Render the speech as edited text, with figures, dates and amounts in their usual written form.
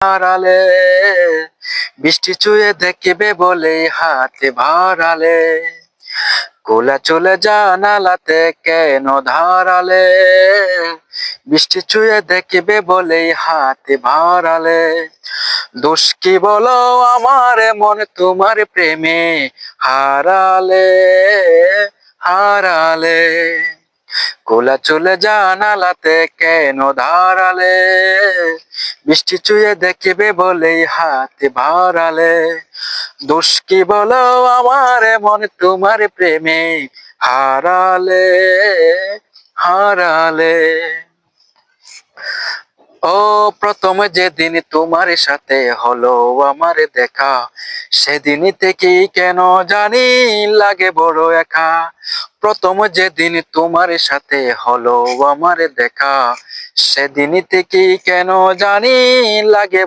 হারালে বৃষ্টি চুয়ে দেখিবে বলে হাতে ভারালে কোলা চলে জানালাতে কেন ধারালে বৃষ্টি চুয়ে দেখিবে বলে হাতে ভারালে দোষ কি বলো আমার মন তোমার প্রেমে হারালে হারালে কোলা চলে জানালাতে কেন ধারালে বৃষ্টি চুয়ে দেখিবে বলে হাতে ভারালে দোষ কি বলো আমার মন তোমার প্রেমে হারালে হারালে ও প্রথম যেদিন তোমার সাথে হলো আমার দেখা সেদিন থেকেই কেন জানি লাগে বড় একা প্রথম যেদিন তোমার সাথে হলো আমার দেখা সেদিন থেকেই কেন জানি লাগে